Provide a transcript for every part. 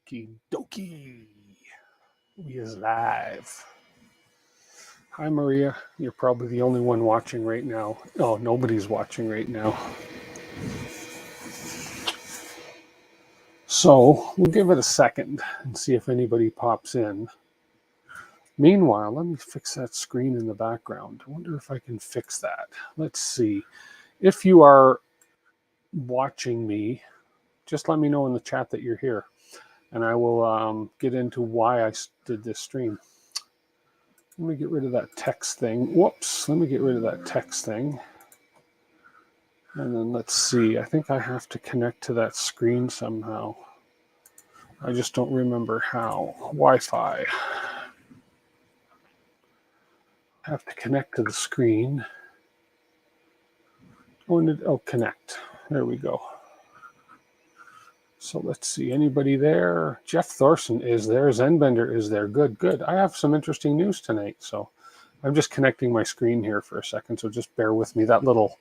Okie dokie. We is live. Hi, Maria. You're probably the only one watching right now. Oh, nobody's watching right now. So we'll give it a second and see if anybody pops in. Meanwhile, let me fix that screen in the background. I wonder if I can fix that. Let's see. If you are watching me, just let me know in the chat that you're here, and I will get into why I did this stream. Let me get rid of that text thing. Whoops, let me get rid of that text thing. And then let's see, I think I have to connect to that screen somehow. I just don't remember how. Wi-Fi. I have to connect to the screen. Oh, connect. There we go. So let's see, anybody there? Jeff Thorson is there. Zenbender is there. Good, good. I have some interesting news tonight. So I'm just connecting my screen here for a second. So just bear with me. That little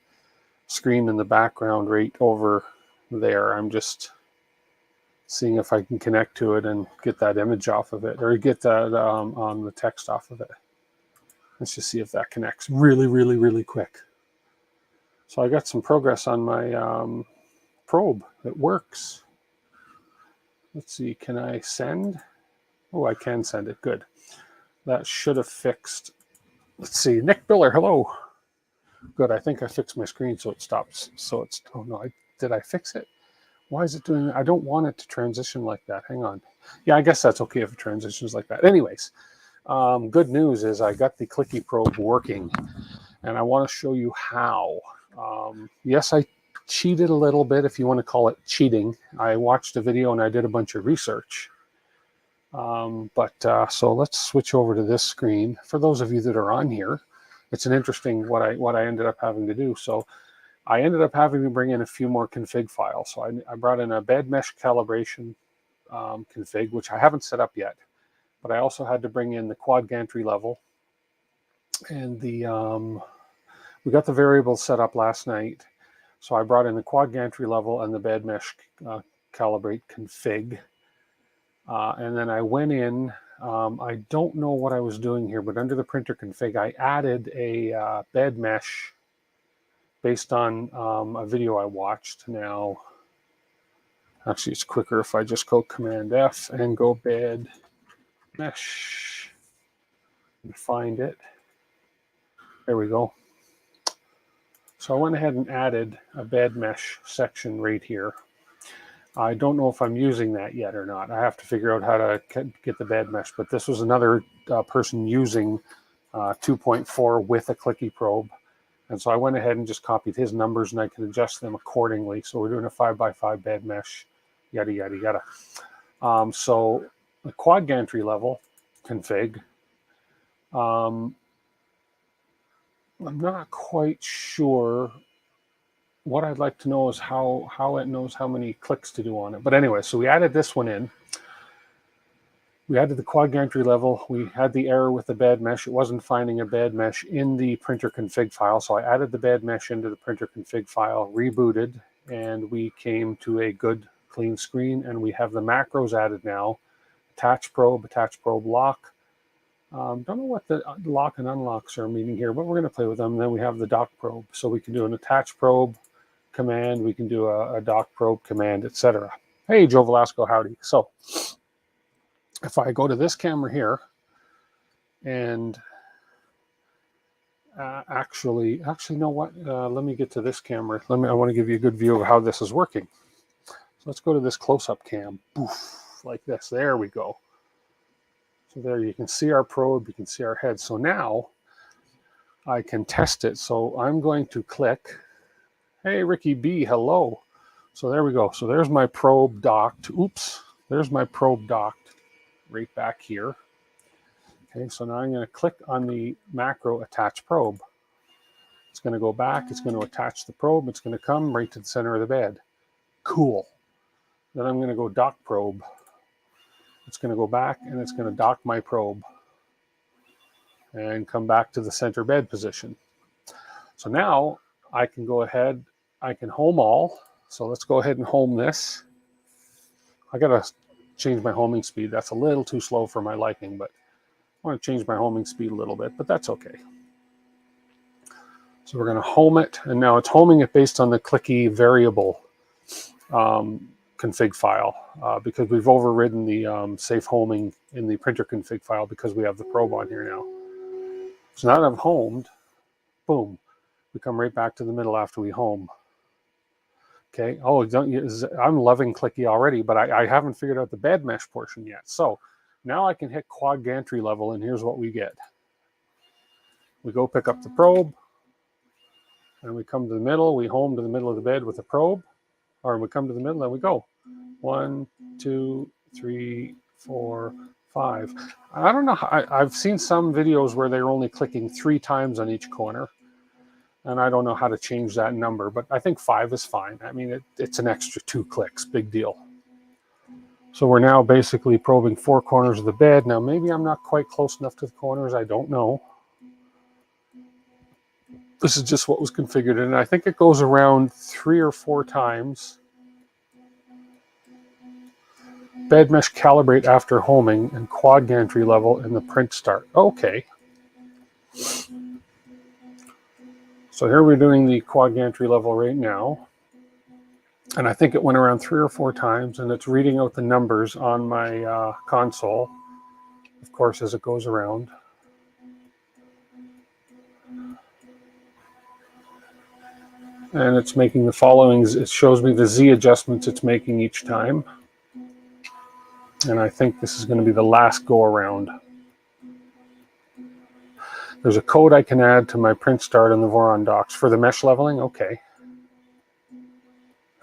screen in the background right over there, I'm just seeing if I can connect to it and get that image off of it, or get that on the text off of it. Let's just see if that connects really quick. So I got some progress on my probe. It works. Let's see, can I send? Oh, I can send it. Good. That should have fixed. Let's see, Nick Biller, hello. Good, I think I fixed my screen so it stops. So it's, oh no, did I fix it? Why is it doing that? I don't want it to transition like that. Hang on. Yeah, I guess that's okay if it transitions like that. Anyways, good news is I got the Klicky Probe working, and I want to show you how. Yes, I cheated a little bit, if you want to call it cheating. I watched a video and I did a bunch of research. So let's switch over to this screen. For those of you that are on here, it's an interesting what I ended up having to do. So I ended up having to bring in a few more config files. So I brought in a bed mesh calibration config, which I haven't set up yet. But I also had to bring in the quad gantry level. And we got the variables set up last night. So I brought in the quad gantry level and the bed mesh calibrate config. And then I went in, I don't know what I was doing here, but under the printer config, I added a bed mesh based on a video I watched. Now, actually, it's quicker if I just go Command F and go bed mesh and find it. There we go. So I went ahead and added a bed mesh section right here. I don't know if I'm using that yet or not. I have to figure out how to get the bed mesh, but this was another person using 2.4 with a Klicky Probe. And so I went ahead and just copied his numbers, and I can adjust them accordingly. So we're doing a 5x5 bed mesh, yada, yada, yada. So the quad gantry level config, I'm not quite sure. What I'd like to know is how it knows how many clicks to do on it. But anyway, so we added this one in. We added the quad gantry level. We had the error with the bed mesh. It wasn't finding a bed mesh in the printer config file. So I added the bed mesh into the printer config file, rebooted, and we came to a good clean screen. And we have the macros added now. Attach probe lock. Don't know what the lock and unlocks are meaning here, but we're going to play with them. And then we have the dock probe. So we can do an attach probe command, we can do a dock probe command, etc. Hey, Joe Velasco, howdy. So if I go to this camera here and actually, you know what? Let me get to this camera. I want to give you a good view of how this is working. So let's go to this close-up cam. Poof, like this. There we go. So there you can see our probe, you can see our head. So now I can test it. So I'm going to click. Hey, Ricky B, hello. So there we go. So there's my probe docked. Oops, there's my probe docked right back here. Okay, so now I'm going to click on the macro attach probe. It's going to go back. It's going to attach the probe. It's going to come right to the center of the bed. Cool. Then I'm going to go dock probe. It's going to go back and it's going to dock my probe and come back to the center bed position. So now I can go ahead, I can home all. So let's go ahead and home this. I got to change my homing speed. That's a little too slow for my liking, but I want to change my homing speed a little bit, but that's okay. So we're going to home it, and now it's homing it based on the Klicky variable config file because we've overridden the safe homing in the printer config file because we have the probe on here now. So now that I've homed, boom, we come right back to the middle after we home. Okay, oh, I'm loving Klicky already, but I haven't figured out the bed mesh portion yet. So now I can hit quad gantry level, and here's what we get. We go pick up the probe, and we come to the middle, we home to the middle of the bed with the probe, or we come to the middle and we go 1, 2, 3, 4, 5. I don't know, I've seen some videos where they're only clicking 3 times on each corner, and I don't know how to change that number, but I think 5 is fine. I mean, it's an extra 2 clicks, big deal. So we're now basically probing 4 corners of the bed. Now maybe I'm not quite close enough to the corners, I don't know. This is just what was configured, and I think it goes around 3 or 4 times. Bed mesh calibrate after homing and quad gantry level in the print start. Okay. So here we're doing the quad gantry level right now. And I think it went around 3 or 4 times, and it's reading out the numbers on my console, of course, as it goes around. And it's making the following, it shows me the Z adjustments it's making each time. And I think this is going to be the last go around. There's a code I can add to my print start on the Voron docs for the mesh leveling. Okay.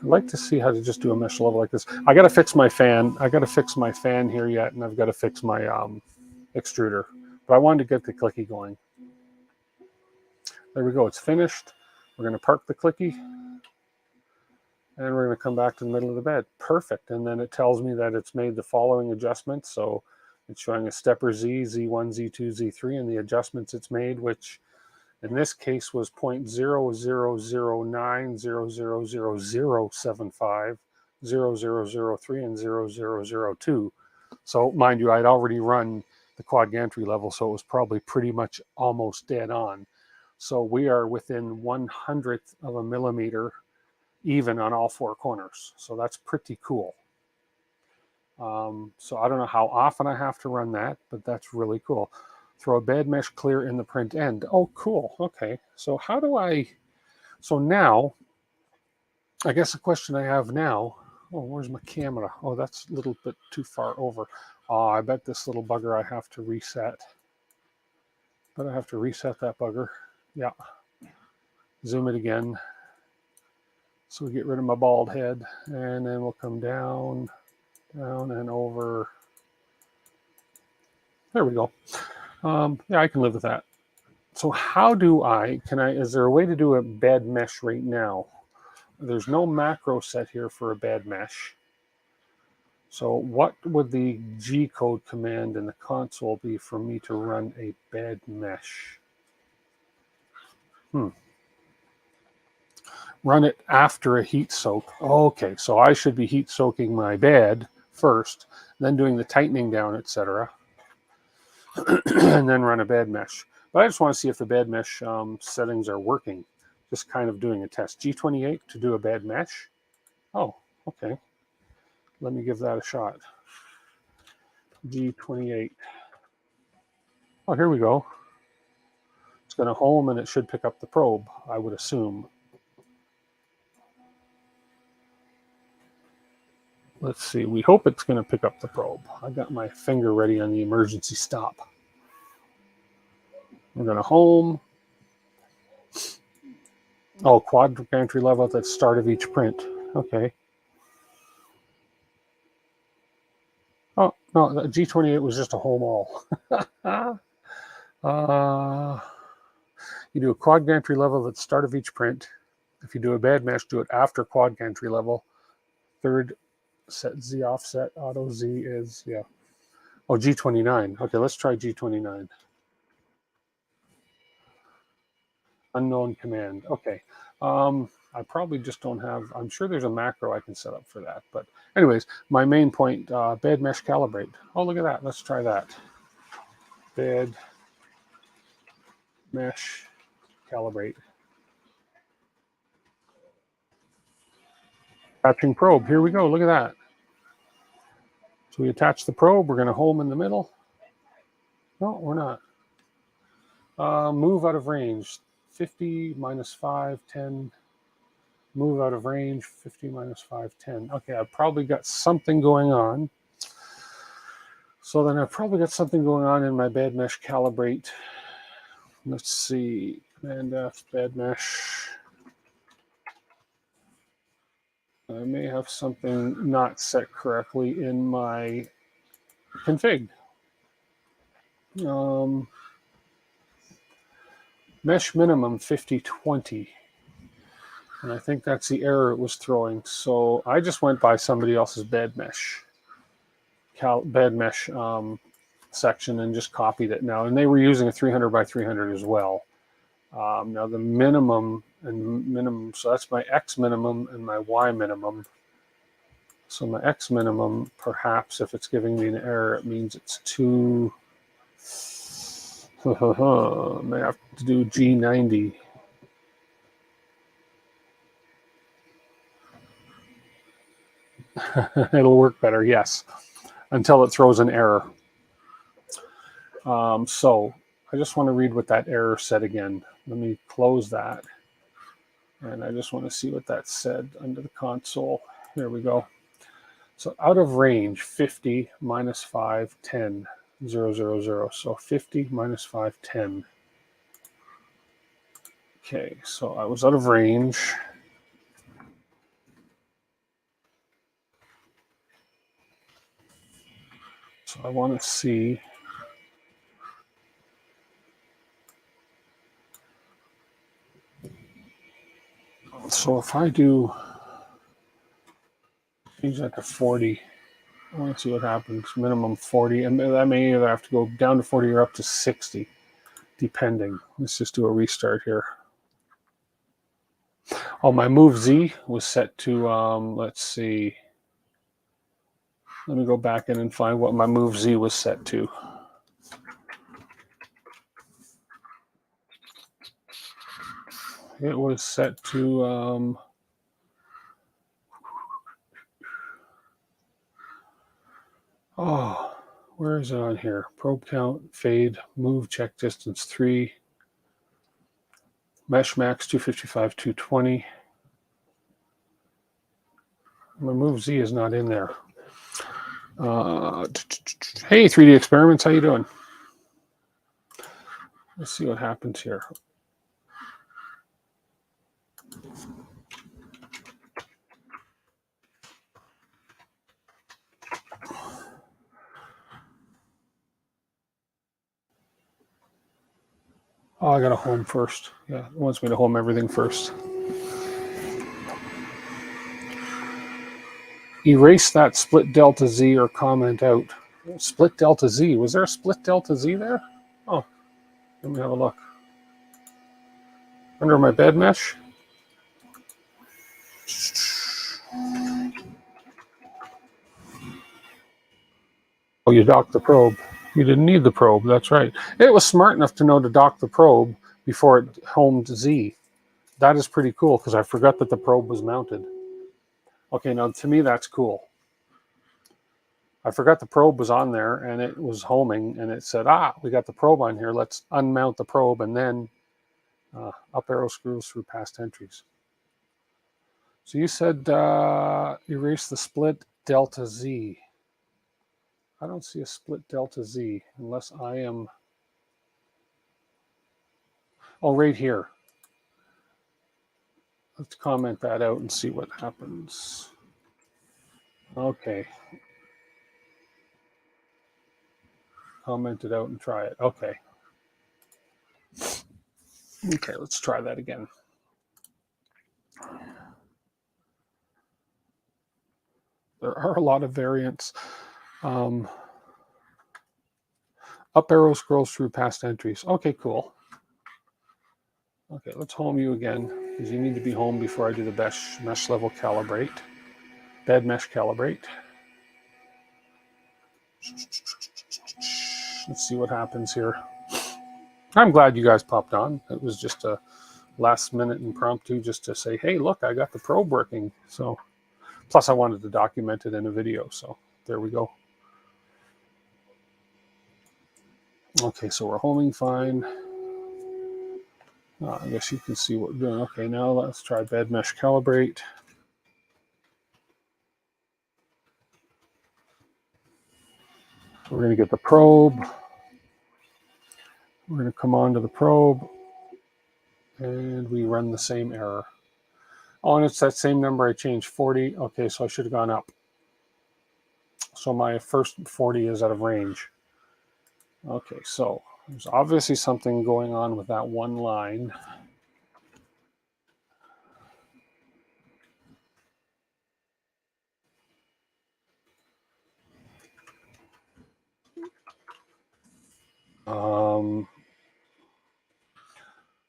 I'd like to see how to just do a mesh level like this. I got to fix my fan. I got to fix my fan here yet, and I've got to fix my extruder. But I wanted to get the Klicky going. There we go. It's finished. We're going to park the Klicky, and we're going to come back to the middle of the bed. Perfect. And then it tells me that it's made the following adjustments. So it's showing a stepper Z, Z1, Z2, Z3, and the adjustments it's made, which in this case was 0.0009, 0000075, 0003, and 0002. So mind you, I'd already run the quad gantry level, so it was probably pretty much almost dead on. So we are within 1/100th of a millimeter even on all 4 corners. So that's pretty cool. So I don't know how often I have to run that, but that's really cool. Throw a bed mesh clear in the print end. Oh, cool. Okay. So how do so now, I guess the question I have now, oh, where's my camera? Oh, that's a little bit too far over. Oh, I bet this little bugger I have to reset. But I have to reset that bugger. Yeah. Zoom it again. So we get rid of my bald head, and then we'll come down, down and over. There we go. Yeah, I can live with that. So how do is there a way to do a bed mesh right now? There's no macro set here for a bed mesh. So what would the G code command in the console be for me to run a bed mesh? Run it after a heat soak. Okay, so I should be heat soaking my bed first, then doing the tightening down, etc. and then run a bed mesh. But I just want to see if the bed mesh settings are working. Just kind of doing a test. G28 to do a bed mesh. Oh, okay. Let me give that a shot. G28. Oh, here we go. It's going to home and it should pick up the probe, I would assume. Let's see. We hope it's going to pick up the probe. I got my finger ready on the emergency stop. We're going to home. Oh, quad gantry level at the start of each print. Okay. Oh, no, the G28 was just a home all. You do a quad gantry level at the start of each print. If you do a bed mesh, do it after quad gantry level. Third set Z offset, auto Z is, yeah. Oh, G29. Okay, let's try G29. Unknown command. Okay. I probably just don't have, I'm sure there's a macro I can set up for that. But anyways, my main point, bed mesh calibrate. Oh, look at that. Let's try that. Bed mesh calibrate. Attaching probe. Here we go. Look at that. So we attach the probe. We're going to home in the middle. No, we're not. Move out of range. 50 minus 5, 10. Move out of range. 50 minus 5, 10. Okay, I've probably got something going on. So then I've probably got something going on in my bed mesh calibrate. Let's see. Command F, bed mesh. I may have something not set correctly in my config. Mesh minimum 50/20. And I think that's the error it was throwing. So I just went by somebody else's bed mesh. Section and just copied it now. And they were using a 300 by 300 as well. Now the minimum, so that's my X minimum and my Y minimum. So my X minimum, perhaps if it's giving me an error, it means it's too, may have to do G90. It'll work better, yes, until it throws an error. So I just want to read what that error said again. Let me close that. And I just want to see what that said under the console. There we go. So out of range, 50 minus 5, 10, 0, 0, 0. So 50 minus 5, 10. Okay, so I was out of range. So I want to see. So if I do change that to 40, I want to see what happens. Minimum 40, and that may either have to go down to 40 or up to 60, depending. Let's just do a restart here. Oh, my move Z was set to, let's see. Let me go back in and find what my move Z was set to. It was set to, oh, where is it on here? Probe count, fade, move, check distance 3, mesh max 255, 220. My move Z is not in there. Hey, 3D Experiments, how you doing? Let's see what happens here. Oh, I got to home first. Yeah, it wants me to home everything first. Erase that split delta Z or comment out. Split delta Z. Was there a split delta Z there? Oh, let me have a look. Under my bed mesh. Oh, you docked the probe. You didn't need the probe. That's right. It was smart enough to know to dock the probe before it homed Z. That is pretty cool because I forgot that the probe was mounted. Okay, now to me that's cool. I forgot the probe was on there and it was homing and it said, we got the probe on here. Let's unmount the probe and then up arrow screws through past entries. So you said erase the split delta Z. I don't see a split delta Z unless I am, oh, right here. Let's comment that out and see what happens. Okay. Comment it out and try it. Okay. Okay, let's try that again. There are a lot of variants. Up arrow scrolls through past entries. Okay, cool. Okay, let's home you again. because you need to be home before I do the mesh level calibrate. Bed mesh calibrate. Let's see what happens here. I'm glad you guys popped on. It was just a last minute impromptu just to say, hey, look, I got the probe working. So, plus I wanted to document it in a video. So there we go. Okay, so we're homing fine. I guess you can see what we're doing. Okay, now let's try bed mesh calibrate. We're going to get the probe. We're going to come on to the probe, and we run the same error. Oh, and it's that same number. I changed 40. Okay, so I should have gone up. So my first 40 is out of range. Okay, so there's obviously something going on with that one line.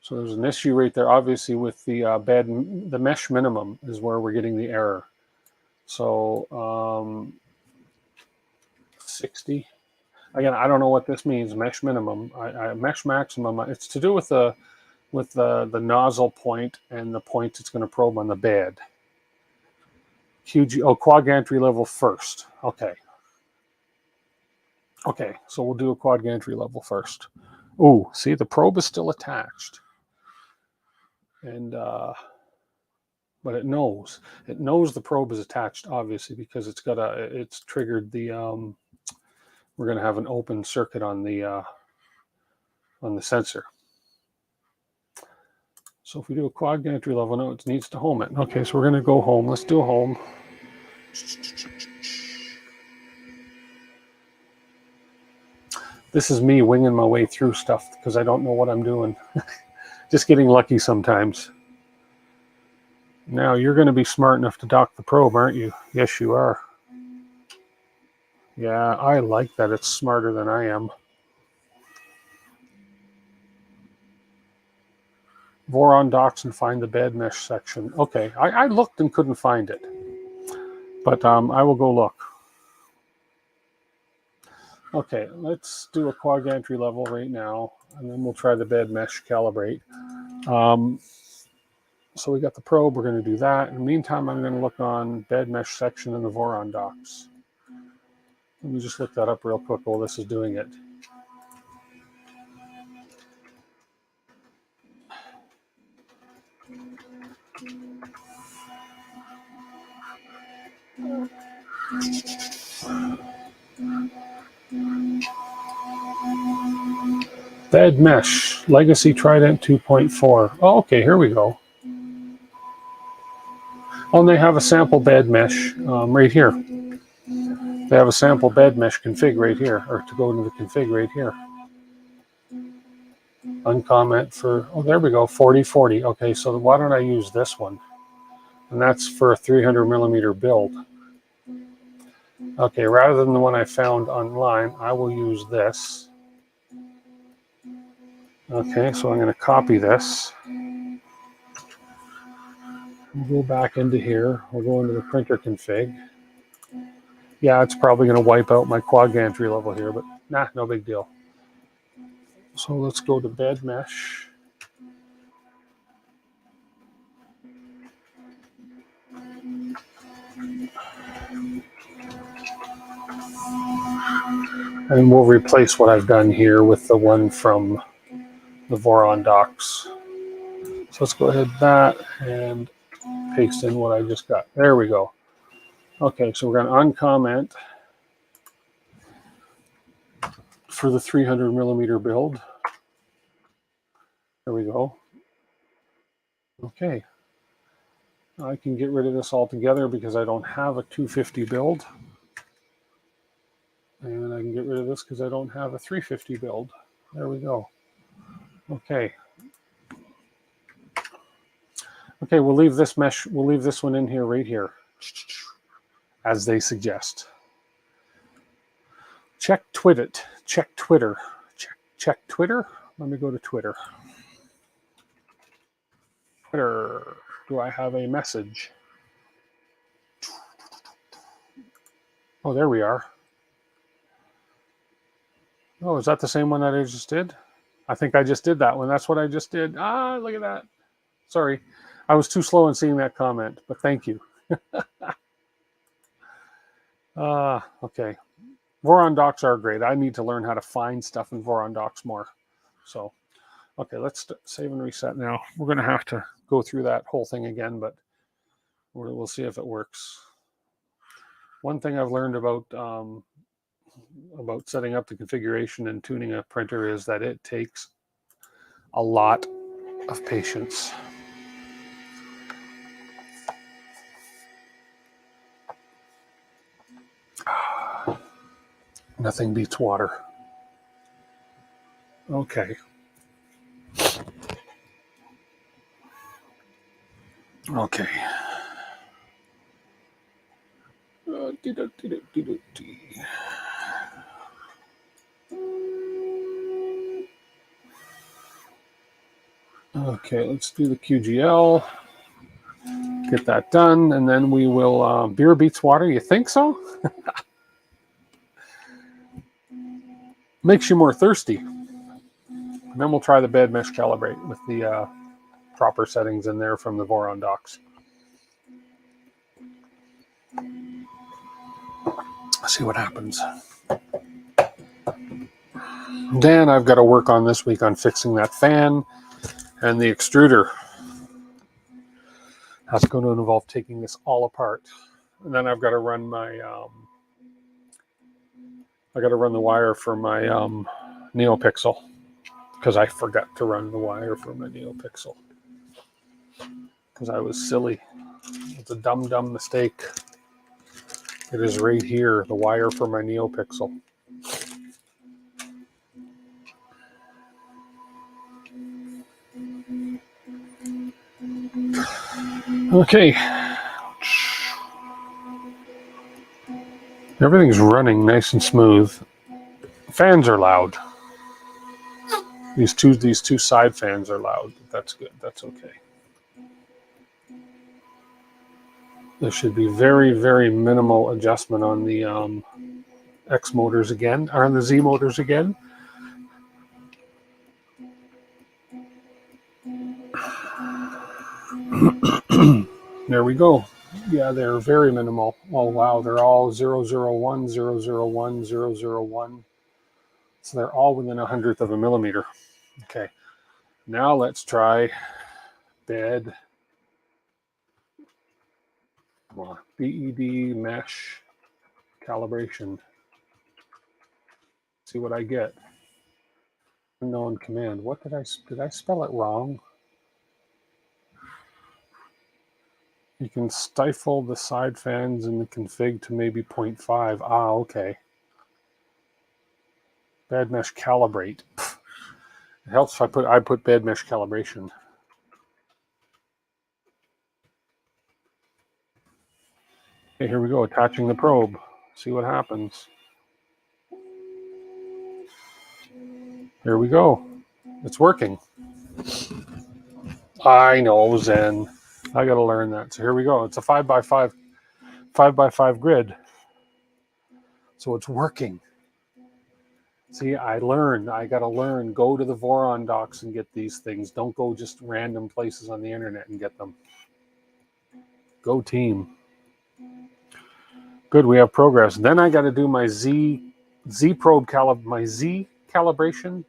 So there's an issue right there, obviously, with the the mesh minimum is where we're getting the error. So 60. Again, I don't know what this means. Mesh minimum, mesh maximum. It's to do with the nozzle point and the point it's going to probe on the bed. Quad gantry level first. Okay. Okay, so we'll do a quad gantry level first. Oh, see, the probe is still attached. And but it knows the probe is attached, obviously, because it's triggered the we're going to have an open circuit on the sensor. So if we do a quad gantry level, no, it needs to home it. Okay, so we're going to go home. Let's do a home. This is me winging my way through stuff because I don't know what I'm doing. Just getting lucky sometimes. Now, you're going to be smart enough to dock the probe, aren't you? Yes, you are. Yeah, I like that. It's smarter than I am. Voron docks and find the bed mesh section. Okay, I looked and couldn't find it. But I will go look. Okay, let's do a quad gantry level right now, and then we'll try the bed mesh calibrate. So we got the probe, we're going to do that. In the meantime, I'm going to look on bed mesh section in the Voron docks. Let me just look that up real quick while this is doing it. Bed mesh, Legacy Trident 2.4. Oh, okay, here we go. Oh, and they have a sample bed mesh right here. They have a sample bed mesh config right here, or to go into the config right here. Uncomment for, oh, there we go, 4040. Okay, so why don't I use this one? And that's for a 300 millimeter build. Okay, rather than the one I found online, I will use this. Okay, so I'm going to copy this. We'll go back into here. We'll go into the printer config. Yeah, it's probably going to wipe out my quad gantry level here, but nah, no big deal. So let's go to bed mesh. And we'll replace what I've done here with the one from the Voron docks. So let's go ahead with that and paste in what I just got. There we go. Okay, so we're going to uncomment for the 300 millimeter build. There we go. Okay. I can get rid of this altogether because I don't have a 250 build. And I can get rid of this because I don't have a 350 build. There we go. Okay. Okay, we'll leave this mesh, we'll leave this one in here, right here, as they suggest. Check Twitter. Check Twitter. Check Twitter. Let me go to Twitter. Twitter, do I have a message? Oh, there we are. Oh, is that the same one that I just did? I think I just did that one. That's what I just did. Ah, look at that. Sorry. I was too slow in seeing that comment, but thank you. Okay. Voron docs are great. I need to learn how to find stuff in Voron docs more. So, okay, let's save and reset now. We're going to have to go through that whole thing again, but we'll see if it works. One thing I've learned about setting up the configuration and tuning a printer is that it takes a lot of patience. Nothing beats water. Okay. Okay. Okay, let's do the QGL. Get that done, and then we will... beer beats water, you think so? Makes you more thirsty. And then we'll try the bed mesh calibrate with the proper settings in there from the Voron docs. Let's see what happens. Dan, I've got to work on this week on fixing that fan and the extruder. That's going to involve taking this all apart. And then I've got to run my... I got to run the wire for my NeoPixel, because I forgot to run the wire for my NeoPixel. Because I was silly. It's a dumb mistake. It is right here, the wire for my NeoPixel. Okay. Everything's running nice and smooth. Fans are loud. These two side fans are loud. That's good. That's okay. There should be very, very minimal adjustment on the X motors again, or on the Z motors again. There we go. Yeah, they're very minimal. Oh, wow. They're all 001, 001, 001. So they're all within 1/100th of a millimeter. Okay. Now let's try bed. BED mesh calibration. See what I get. Unknown command. What did I spell it wrong? You can stifle the side fans in the config to maybe 0.5. Ah, okay. Bed mesh calibrate. It helps if I put bed mesh calibration. Okay, here we go. Attaching the probe. See what happens. Here we go. It's working. I know, Zen. I got to learn that. So here we go. It's a 5x5 grid. So it's working. See, I learned. I got to learn. Go to the Voron docs and get these things. Don't go just random places on the internet and get them. Go team. Good, we have progress. Then I got to do my Z probe calibration,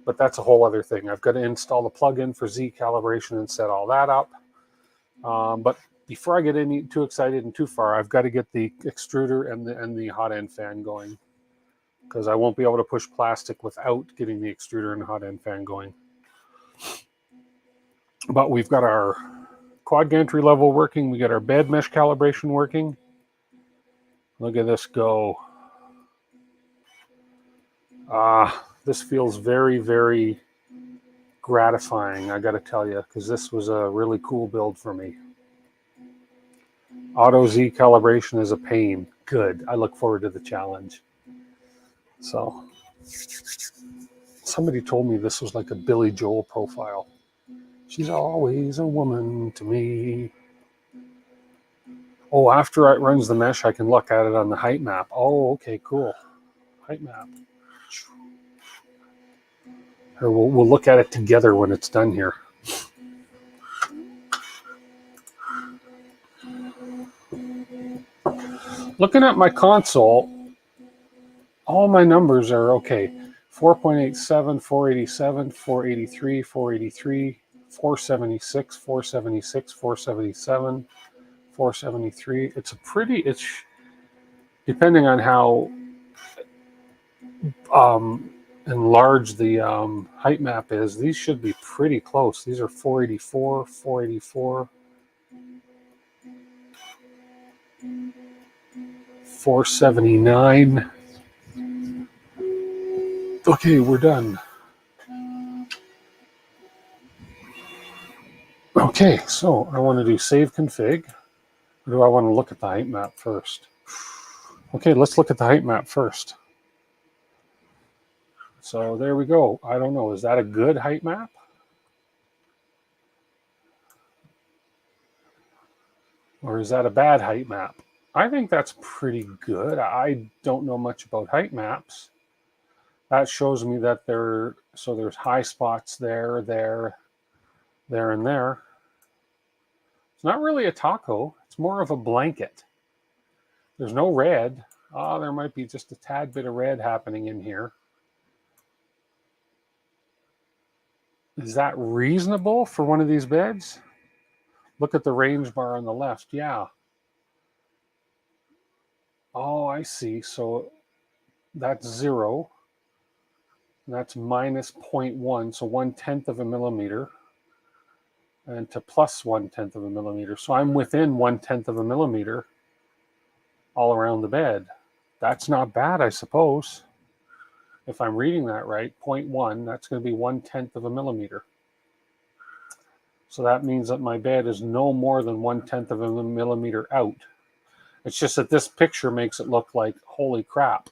but that's a whole other thing. I've got to install the plugin for Z calibration and set all that up. But before I get too excited and too far, I've got to get the extruder and the hot end fan going, because I won't be able to push plastic without getting the extruder and hot end fan going. But we've got our quad gantry level working. We got our bed mesh calibration working. Look at this go. This feels very, very gratifying, I got to tell you, because this was a really cool build for me. Auto Z calibration is a pain. Good. I look forward to the challenge. So, somebody told me this was like a Billy Joel profile. She's always a woman to me. Oh, after it runs the mesh, I can look at it on the height map. Oh, okay, cool. Height map. Or we'll look at it together when it's done here. Looking at my console, all my numbers are okay. 4.87, 487, 483, 483, 476, 476, 477, 473. It's a pretty, it's depending on how enlarged the height map is, these should be pretty close. These are 484, 484, 479. Okay, we're done. Okay, so I want to do save config. Or do I want to look at the height map first? Okay, let's look at the height map first. So there we go. I don't know. Is that a good height map? Or is that a bad height map? I think that's pretty good. I don't know much about height maps. That shows me that there's high spots there, there, there, and there. It's not really a taco. It's more of a blanket. There's no red. Oh, there might be just a tad bit of red happening in here. Is that reasonable for one of these beds? Look at the range bar on the left. Yeah. Oh, I see. So that's 0. That's minus 0.1, so 1/10 of a millimeter, and to plus 1/10 of a millimeter. So I'm within 1/10 of a millimeter all around the bed. That's not bad, I suppose. If I'm reading that right, 0.1, that's going to be 1/10 of a millimeter. So that means that my bed is no more than 1/10 of a millimeter out. It's just that this picture makes it look like, holy crap.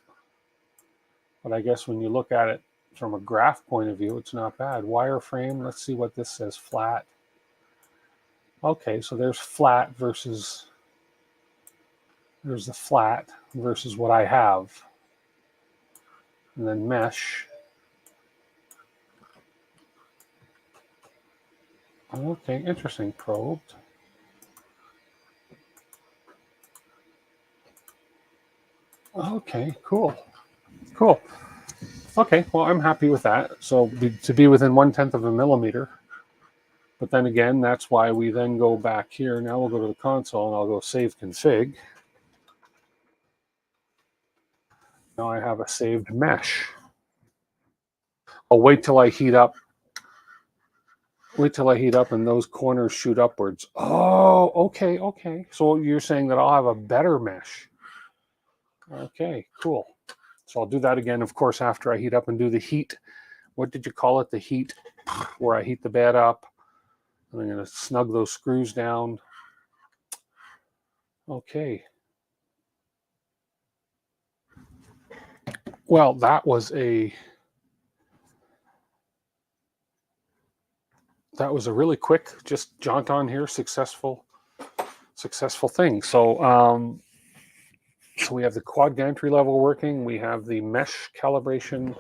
But I guess when you look at it from a graph point of view, it's not bad. Wireframe, let's see what this says, flat. Okay, so there's flat versus, there's the flat versus what I have. And then mesh. Okay, interesting, probed. Okay, cool. Cool. Okay, well, I'm happy with that. So to be within 1/10 of a millimeter. But then again, that's why we then go back here. Now we'll go to the console and I'll go save config. Now I have a saved mesh. I'll wait till I heat up. Wait till I heat up and those corners shoot upwards. Oh, okay, okay. So you're saying that I'll have a better mesh. Okay, cool. So I'll do that again, of course, after I heat up and do the heat. What did you call it? The heat, where I heat the bed up. And I'm going to snug those screws down. Okay. Well, that was a really quick, just jaunt on here, successful thing. So so we have the quad gantry level working. We have the mesh calibration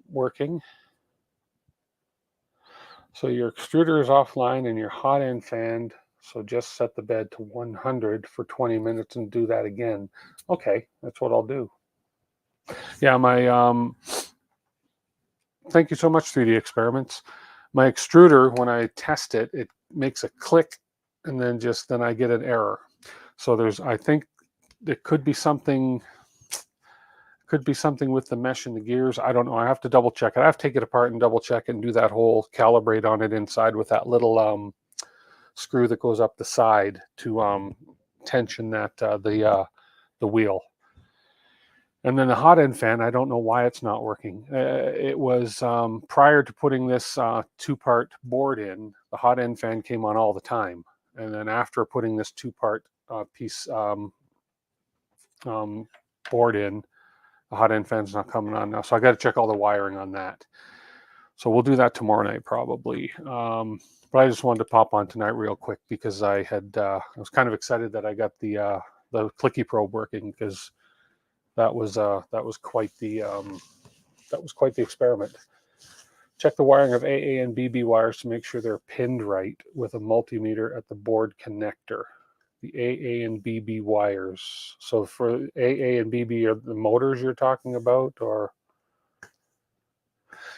working. So your extruder is offline and your hot end fanned. So just set the bed to 100 for 20 minutes and do that again. Okay, that's what I'll do. Yeah, my thank you so much, 3D Experiments. My extruder, when I test it, it makes a click and then I get an error. So I think it could be something with the mesh and the gears. I don't know. I have to double check it. I have to take it apart and double check and do that whole calibrate on it inside with that little screw that goes up the side to tension that the wheel. And then the hot end fan, I don't know why it's not working. It was prior to putting this 2-part board in, the hot end fan came on all the time. And then after putting this 2-part piece board in, the hot end fan's not coming on now. So I got to check all the wiring on that. So we'll do that tomorrow night probably. But I just wanted to pop on tonight real quick because I was kind of excited that I got the Klicky Probe working, because that was quite the experiment. Check the wiring of AA and BB wires to make sure they're pinned right with a multimeter at the board connector. The AA and BB wires. So for AA and BB are the motors you're talking about, or?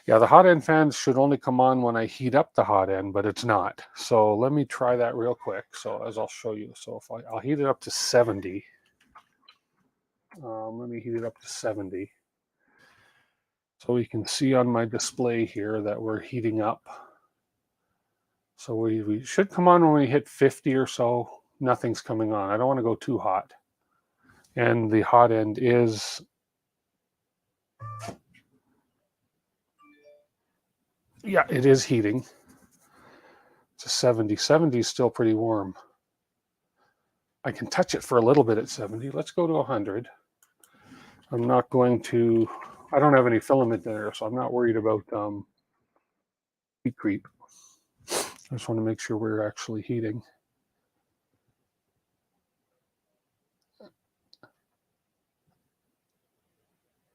Yeah, the hot end fans should only come on when I heat up the hot end, but it's not. So let me try that real quick. So as I'll show you. So if I'll heat it up to 70. Let me heat it up to 70. So we can see on my display here that we're heating up. So we should come on when we hit 50 or so. Nothing's coming on. I don't want to go too hot. And the hot end is, yeah, it is heating. It's a 70. 70 is still pretty warm. I can touch it for a little bit at 70. Let's go to 100. I'm not going to, I don't have any filament there, so I'm not worried about heat creep. I just want to make sure we're actually heating.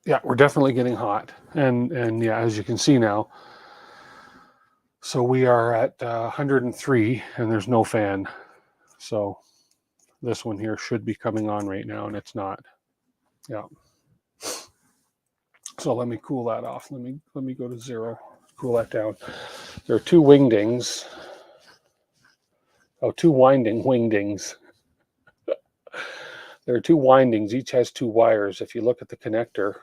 Yeah, we're definitely getting hot. And yeah, as you can see now, so we are at 103 and there's no fan. So this one here should be coming on right now, and it's not. Yeah. So let me cool that off. Let me go to 0. Cool that down. There are two wingdings. Oh, two wingdings. There are two windings. Each has two wires. If you look at the connector,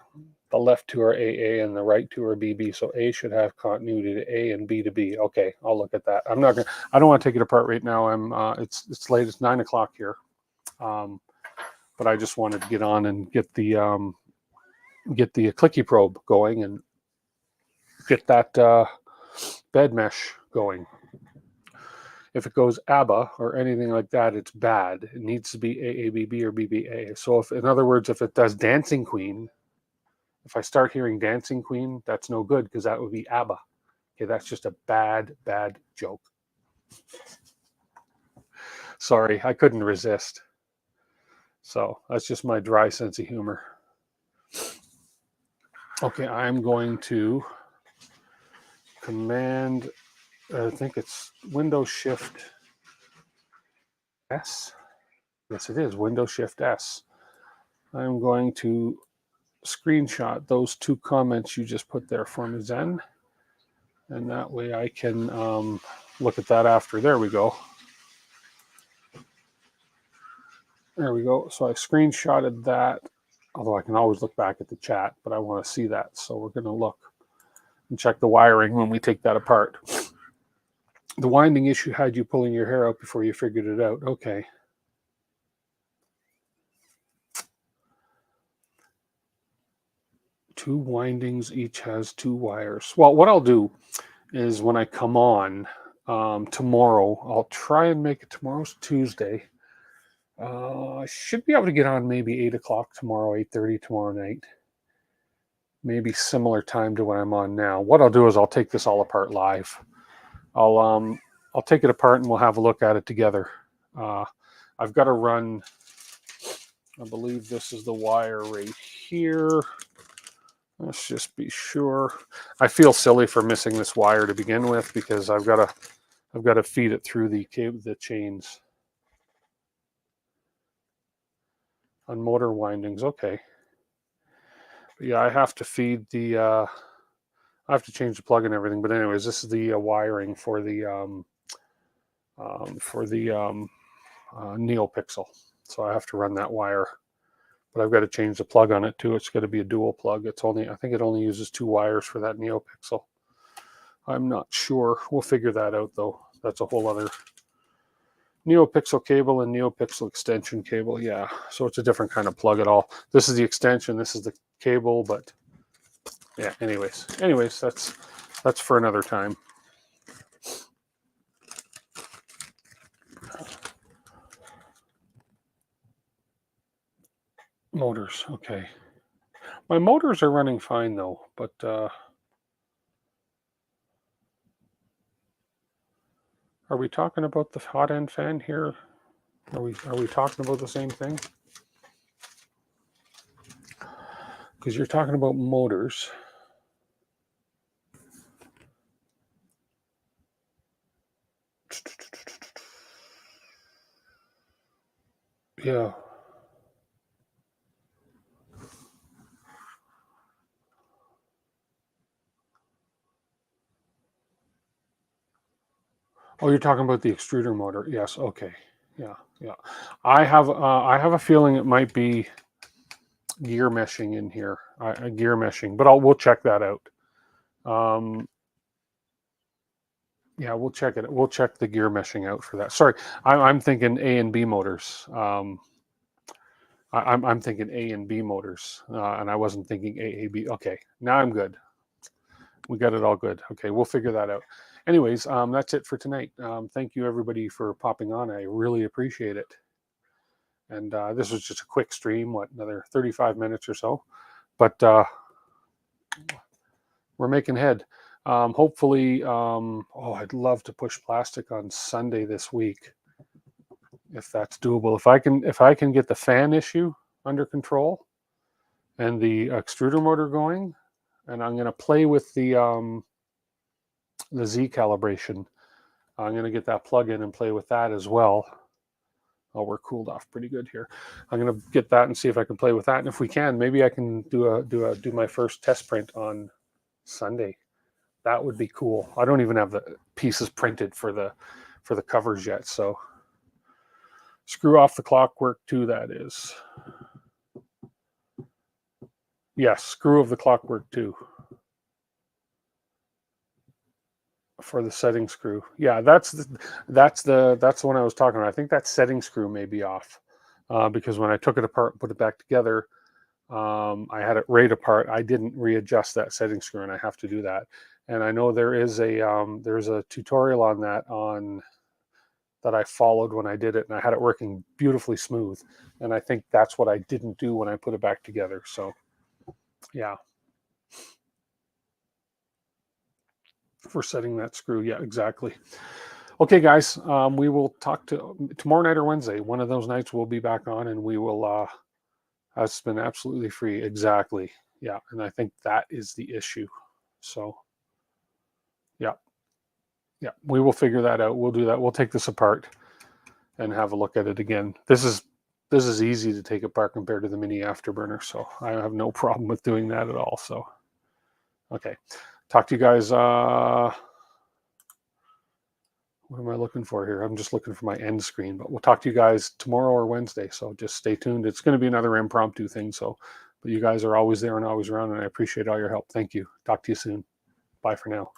the left two are AA and the right two are BB. So A should have continuity to A and B to B. Okay, I'll look at that. I don't want to take it apart right now. It's late. It's 9 o'clock here. But I just wanted to get on and get the Klicky Probe going and get that bed mesh going. If it goes ABBA or anything like that, it's bad. It needs to be AABB or BBA. So if, in other words, if it does Dancing Queen, if I start hearing Dancing Queen, that's no good, because that would be ABBA. Okay, that's just a bad joke. Sorry, I couldn't resist. So that's just my dry sense of humor. Okay, I'm going to command, I think it's Windows Shift S. Yes, it is Windows Shift S. I'm going to screenshot those two comments you just put there for me, Zen. And that way I can look at that after. There we go. There we go. So I screenshotted that, although I can always look back at the chat, but I want to see that. So we're going to look and check the wiring when we take that apart. The winding issue had you pulling your hair out before you figured it out. Okay. Two windings, each has two wires. Well, what I'll do is when I come on tomorrow, I'll try and make it. Tomorrow's Tuesday. I should be able to get on maybe 8 o'clock tomorrow, 8:30 tomorrow night. Maybe similar time to what I'm on now. What I'll do is I'll take this all apart live. I'll take it apart and we'll have a look at it together. I've got to run, I believe this is the wire right here. Let's just be sure. I feel silly for missing this wire to begin with, because I've got to feed it through the chains on motor windings. Okay. But yeah, I have to feed the. I have to change the plug and everything. But anyways, this is the wiring for the NeoPixel. So I have to run that wire. But I've got to change the plug on it too. It's got to be a dual plug. I think it only uses 2 wires for that NeoPixel. I'm not sure. We'll figure that out though. That's a whole other NeoPixel cable and NeoPixel extension cable. Yeah, so it's a different kind of plug at all. This is the extension. This is the cable. But yeah. Anyways, that's for another time. Motors. Okay. My motors are running fine though, but Are we talking about the hot end fan here? Are we talking about the same thing? Because you're talking about motors. Yeah. Oh, you're talking about the extruder motor. Yes. Okay. Yeah. Yeah. I have a feeling it might be gear meshing in here. Gear meshing, but we'll check that out. Yeah, we'll check it. We'll check the gear meshing out for that. Sorry, I'm thinking A and B motors. I'm thinking A and B motors, and I wasn't thinking AAB. Okay, now I'm good. We got it all good. Okay, we'll figure that out. Anyways, that's it for tonight. Thank you everybody for popping on. I really appreciate it. And this was just a quick stream. What, another 35 minutes or so? But we're making head. Hopefully, oh, I'd love to push plastic on Sunday this week, if that's doable. If I can get the fan issue under control and the extruder motor going, and I'm going to play with the Z calibration. I'm going to get that plug in and play with that as well. Oh, we're cooled off pretty good here. I'm going to get that and see if I can play with that, and if we can, maybe I can do my first test print on Sunday. That would be cool. I don't even have the pieces printed for the covers yet, so screw off the clockwork 2, that is. Yes, screw of the clockwork 2 for the setting screw. Yeah, that's the one I was talking about. I think that setting screw may be off because when I took it apart and put it back together, I had it right apart. I didn't readjust that setting screw, and I have to do that. And I know there is there's a tutorial on that I followed when I did it, and I had it working beautifully smooth. And I think that's what I didn't do when I put it back together. So, yeah. For setting that screw. Yeah, exactly. Okay, guys, we will talk to tomorrow night or Wednesday. One of those nights we'll be back on, and we will. It's been absolutely free. Exactly. Yeah, and I think that is the issue. So, yeah, we will figure that out. We'll do that. We'll take this apart and have a look at it again. This is easy to take apart compared to the mini afterburner, so I have no problem with doing that at all. So, okay, talk to you guys. What am I looking for here? I'm just looking for my end screen, but we'll talk to you guys tomorrow or Wednesday. So just stay tuned. It's going to be another impromptu thing. So, but you guys are always there and always around, and I appreciate all your help. Thank you. Talk to you soon. Bye for now.